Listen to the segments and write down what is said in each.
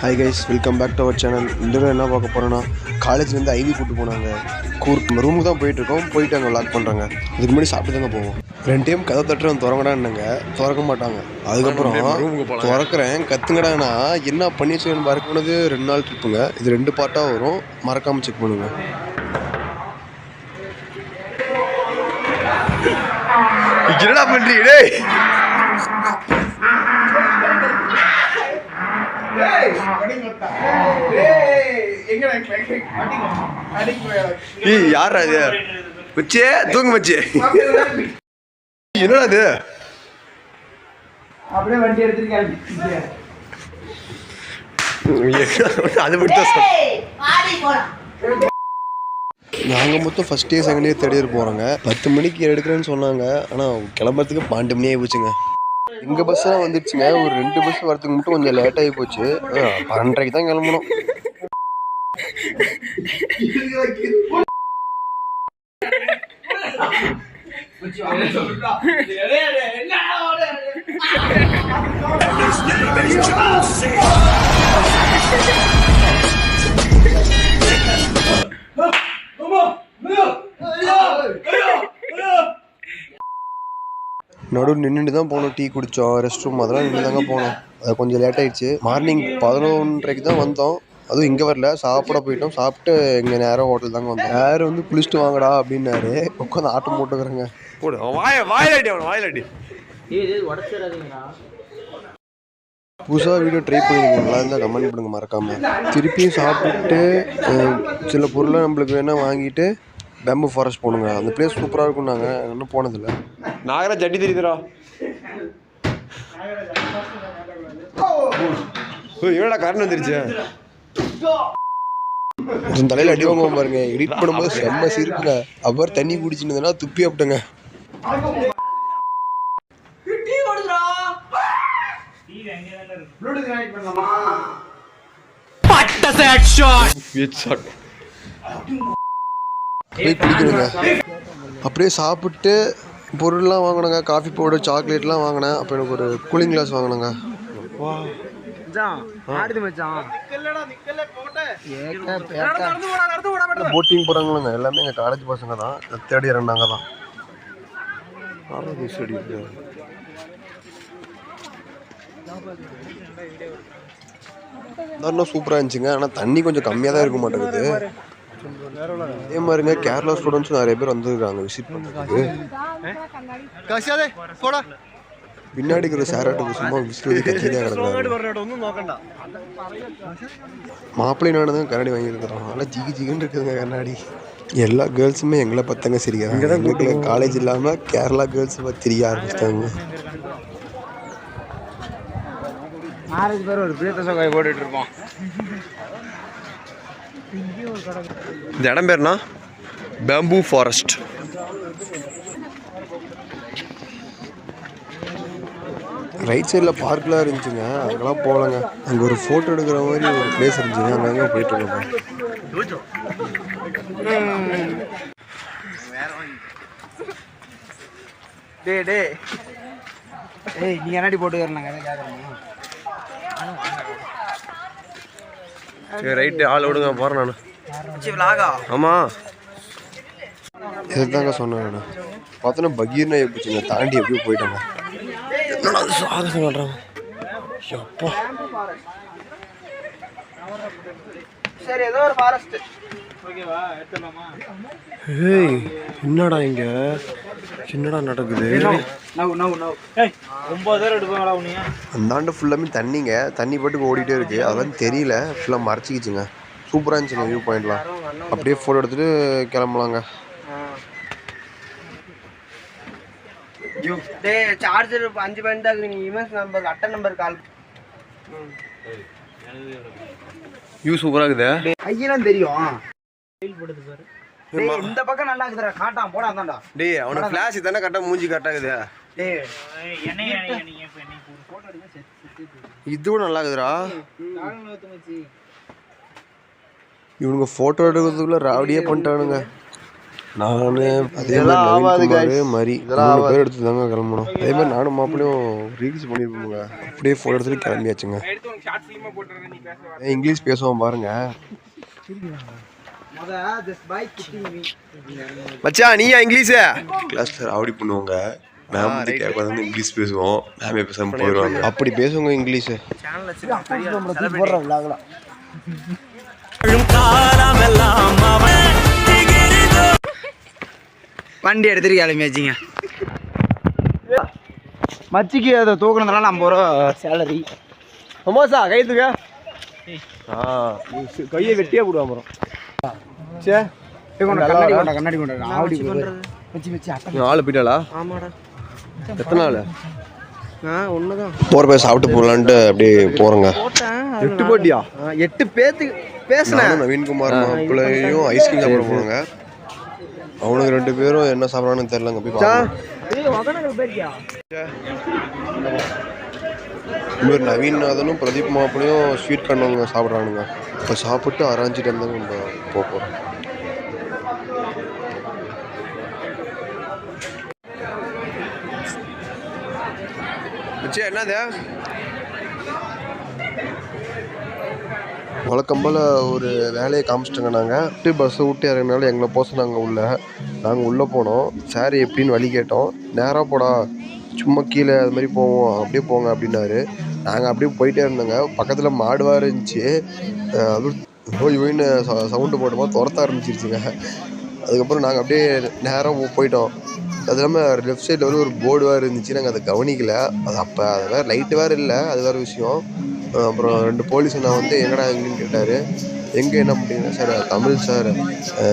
Hi guys, welcome back to our channel. இந்த என்ன பார்க்க போகிறோன்னா, காலேஜ்லேருந்து ஐவி கூப்பிட்டு போனாங்க. ரூமுக்கு தான் போயிட்டுருக்கோம். போயிட்டு அங்கே லாக் பண்ணுறாங்க. இதுக்கு முன்னாடி சாப்பிட்டு தாங்க போவோம். 2 டைம் கதை தட்டுறேன், திறங்கடான்னாங்க. திறக்க மாட்டாங்க. அதுக்கப்புறம் திறக்கிறேன், கத்துங்கடானா என்ன பண்ணி வச்சுன்னு பார்க்க போனது 2 நாள் ட்ரிப்புங்க. இது 2 பார்ட்டாக வரும், மறக்காமல் செக் பண்ணுங்க. என்னடா பண்ணுறீங்க? யாரா இது வச்சு தூங்க வச்சு என்னடா இது? அப்படியே வண்டி எடுத்துட்டு அது மட்டும் நாங்கள் மொத்தம் first year second year third year போகிறோங்க. 10 மணிக்கு எடுக்கிறேன்னு சொன்னாங்க. ஆனால் கிளம்புறதுக்கு 12 மணி ஆகி போச்சுங்க. எங்கள் பஸ்ஸெல்லாம் வந்துடுச்சுங்க. ஒரு 2 பஸ் வரதுக்கு மட்டும் கொஞ்சம் லேட் ஆகி போச்சு. 12:30 தான் கிளம்பணும். நடு நின்றுட்டு தான் போனோம். டீ குடித்தோம், ரெஸ்ட் ரூம் அதெல்லாம் நின்று தாங்க போனோம். அது கொஞ்சம் லேட் ஆகிடுச்சு. மார்னிங் 11:30 தான் வந்தோம். அதுவும் இங்கே வரல, சாப்பிட போயிட்டோம். சாப்பிட்டு இங்கே நேரம் ஹோட்டல் தாங்க வந்தோம். யார் வந்து குளிச்சுட்டு வாங்கடா அப்படின்னாரு. உட்காந்து ஆட்டம் போட்டுக்கிறேங்க. புதுசாக வீடியோ ட்ரை பண்ணிடுங்க, நல்லா இருந்தால் கமெண்ட் பண்ணுங்க மறக்காமல். திருப்பியும் சாப்பிட்டு சில பொருளை நம்மளுக்கு வேணால் வாங்கிட்டு பேம்பு ஃபாரஸ்ட் போகணுங்க. அந்த பிளேஸ் சூப்பராக இருக்கும். நாங்கள் இன்னும் போனதில்லை. நாகராஜ் ஜட்டி தெரியுதுடா. ஏடா கரண்ட் வந்துருச்சு. தலையில் அடி வாங்க பாருங்க. எடிட் பண்ணும்போது செம்ம சிரிப்புங்க. அப்புறம் தண்ணி குடிச்சுருந்ததுன்னா துப்பி அப்படிங்க. போய் குடிக்கணுங்க. அப்படியே சாப்பிட்டு பொருள்லாம் வாங்கினேங்க. காஃபி பவுடர், சாக்லேட்லாம் வாங்கினேன். அப்போ எனக்கு ஒரு கூலிங் கிளாஸ் வாங்கினேங்க. போட்டிங் போகிறாங்களங்க. எல்லாமே எங்கள் காலேஜ் பசங்க தான். தேர்ட் இயர் ரெண்டாங்க தான். சூப்பராக இருந்துச்சுங்க. ஆனால் தண்ணி கொஞ்சம் கம்மியாக தான் இருக்க மாட்டேங்குது. அதே மாதிரிங்க கேரளா ஸ்டூடெண்ட்ஸும் நிறைய பேர் வந்துருக்காங்க விசிட் பண்ணுறதுக்கு. பின்னாடி இருக்கிற சேராட்டுக்கு சும்மா விசிட் கட்சியாக கிடக்குறாங்க. மாப்பிள்ளை நாடு தான் கண்ணாடி வாங்கியிருக்கிறோம். அதனால் ஜிகி ஜிகின்னு இருக்குதுங்க கண்ணாடி. எல்லா கேர்ள்ஸுமே எங்களை பத்தங்க சிரிக்கிறாங்க. இங்கே தான் வீட்டில் காலேஜ் இல்லாமல் கேரளா கேர்ள்ஸ் பார்த்து திரிய ஆரம்பிச்சிட்டாங்க. ஒரு போட்டுட்டு இருப்போம். இந்த இடம் பேர்னா பேம்பு ஃபாரஸ்ட். ரைட் சைடில் பார்க்லாம் இருந்துச்சுங்க. அங்கெல்லாம் போகலங்க. அங்கே ஒரு ஃபோட்டோ எடுக்கிற மாதிரி ஒரு பிளேஸ் இருந்துச்சுங்க. அங்கங்கே போயிட்டு இருக்கோம். நீ என்னடி போட்டுக்கிறேன். சரி ரைட்டு, ஆள் விடுங்க போகிறேன் நான். ஆமாம், இதுதாங்க சொன்னேன் நான். பார்த்தோன்னா பகீர்னா எப்படிச்சுங்க தாண்டி எப்படியும் போயிட்டாங்க. என்னடா அது சாகசம் பண்ணுறாங்க. எப்போ சரி ஏதோ ஒரு ஃபாரஸ்ட். ஏய் என்னடா இங்க என்னடா நடக்குது? அந்தாண்டு ஃபுல்லாமே தண்ணிங்க. தண்ணி பாட்டுக்கு ஓடிட்டே இருக்கு. அதெல்லாம் தெரியல, ஃபுல்லாக மறைச்சிக்கிச்சுங்க. சூப்பராக இருந்துச்சுங்க வியூ பாயிண்ட்லாம். அப்படியே ஃபோட்டோ எடுத்துட்டு கிளம்பலாங்க. சார்ஜர் 5 பாயிண்ட் தான். நீ இமெஸ் நம்பர் அட்டை நம்பர் கால் வியூ சூப்பராக இருக்குது. ஐயெல்லாம் தெரியும். டேய் இந்த பக்கம் நல்லா இருக்குதுடா. காட்டான் போடா அந்தான்டா. டேய் அவனுக்கு ஃப்ளாஷ் தானே கரெக்டாக மூஞ்சி கரெக்டாகுது. டேய் இதுவும் நல்லா இருக்குதுடா. இவனுங்க ஃபோட்டோ எடுக்கிறதுக்குள்ள ராவடியே பண்ணிட்டானுங்க. நானு அதே மாதிரி மாதிரி இதெல்லாம் பேர் எடுத்து தாங்க கிளம்பணும். அதே மாதிரி நானும் மாப்பிளையும் ரீல்ஸ் பண்ணியிருப்போங்க. அப்படியே ஃபோட்டோ எடுத்துட்டு கிளம்பியாச்சுங்க. இங்கிலீஷ் பேசுவோம் பாருங்க. மச்சான் நீயா இங்கிலீஷ் கிளாஸ்ல ராவடி பண்ணுவாங்க. மேம் வந்து கேட்காத இங்கிலீஷ் பேசுவோம். மேமே பேசாம போயிடுவாங்க. அப்படி பேசுவாங்க இங்கிலீஷ். வண்டி எடுத்துட்டு கிளம்பியாச்சுங்க. மச்சிக்கு அதை தூக்குனதுனால 50 ரூபா சேலரி. சமோசா கைத்துக்க கையை வெட்டியா போடுவான் அப்புறம். கண்ணாடி கொண்டா கண்ணாடி கொண்டா ஆவடி வச்சு வச்சு அட்டை ஆளு போயிட்டாளா? ஆமாடா. எத்தனை நாள்? ஒண்ணுதான் போற போய் சாப்பிட்டு போகலான்ட்டு அப்படியே போறோங்க. 8 போட்டியா? 8 பேத்துக்கு பேசுனேன். நவீன்குமார் மாப்பிள்ளையும் ஐஸ்கிரீம் சாப்பிட போனாங்க. அவனுக்கு 2 பேரும் என்ன சாப்பிட்றான்னு தெரியலங்க. போய் இன்னொரு நவீன்நாதனும் பிரதீப் மாப்பிளையும் ஸ்வீட் கண்ணவங்க சாப்பிட்றானுங்க. இப்போ சாப்பிட்டு அரைஞ்சிட்டு இருந்தாங்க. நம்ம போகிறோம். என்னது வழக்கம்போல் ஒரு வேலையை காமிச்சிட்டோங்க. நாங்கள் பஸ்ஸை விட்டு இறங்கினாலும் எங்களை போக சொன்னாங்க உள்ளே. நாங்கள் உள்ளே போனோம். சார் எப்படின்னு வழி கேட்டோம். நேராக போடா சும்மா கீழே அது மாதிரி போவோம் அப்படியே போங்க அப்படின்னாரு. நாங்கள் அப்படியே போயிட்டே இருந்தோங்க. பக்கத்தில் மாடுவாக இருந்துச்சு. அதுவும் சவுண்டு போடும்போது துரத்த ஆரம்பிச்சிருச்சுங்க. அதுக்கப்புறம் நாங்கள் அப்படியே நேராக போயிட்டோம். அது இல்லாமல் லெஃப்ட் சைடில் வந்து ஒரு போர்டு வேறு இருந்துச்சு. நாங்கள் அதை கவனிக்கல. அது அப்போ அது வேறு லைட்டு வேறு இல்லை. அது வேறு விஷயம். அப்புறம் 2 போலீஸ் நான் வந்து எங்கடா எங்கேன்னு கேட்டார். எங்கே என்ன பண்ணிங்கன்னா சார் தமிழ் சார்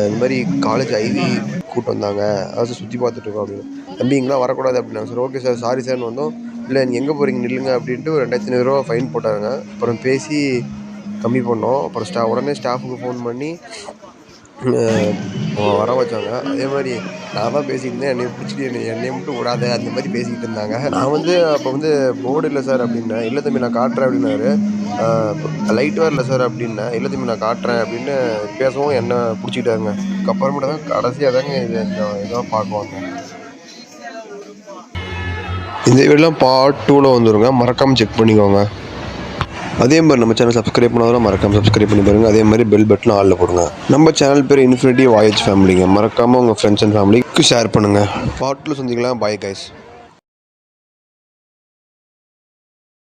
இந்த மாதிரி காலேஜ் ஐவி கூப்பிட்டு வந்தாங்க. அதை சுற்றி பார்த்துட்ருக்கோம் அப்படின்னு. தம்பி இங்கெல்லாம் வரக்கூடாது அப்படின்னாங்க. சார் ஓகே சார் சாரி சார்னு வந்தோம். இல்லை நீங்கள் எங்கே போகிறீங்க நில்லுங்க அப்படின்ட்டு ஒரு 2500 ரூபா ஃபைன் போட்டாருங்க. அப்புறம் பேசி கம்மி பண்ணோம். அப்புறம் உடனே ஸ்டாஃபுக்கு ஃபோன் பண்ணி வர வச்சாங்க. அதே மாதிரி நான் தான் பேசிக்கிட்டு என்னை பிடிச்சிட்டு என்னை மட்டும் விடாத அந்த மாதிரி பேசிக்கிட்டு இருந்தாங்க. நான் வந்து அப்போ வந்து போர்டு இல்லை சார் அப்படின்னேன். இல்லை தம்பி நான் காட்டுறேன் அப்படின்னாரு. லைட் வேறு இல்லை சார் அப்படின்னேன். இல்லை தம்பி நான் காட்டுறேன் அப்படின்னு பேசவும் என்னை பிடிச்சிக்கிட்டாங்க. அதுக்கப்புறமேட்டு தான் கடைசியாக தாங்க இதெல்லாம் பார்க்குவாங்க. இந்த வீடெலாம் பார்ட் 2ல் வந்துடுங்க. மறக்காமல் செக் பண்ணிக்கோங்க. அதே மாதிரி நம்ம சேனல் சப்ஸ்கிரைப் பண்ணாதான் மறக்காமல் சப்ஸ்கிரைப் பண்ணி பாருங்கள். அதே மாதிரி பெல் பட்டன் ஆளில் போடுங்க. நம்ம சேனல் பேர் இன்ஃபினிட்டி வாயேஜ் ஃபேமிலிங்க. மறக்காமல் உங்கள் ஃப்ரெண்ட்ஸ் அண்ட் ஃபேமிலிக்கு ஷேர் பண்ணுங்கள். பார்ட் 2ல சந்திக்கலாம். Bye guys.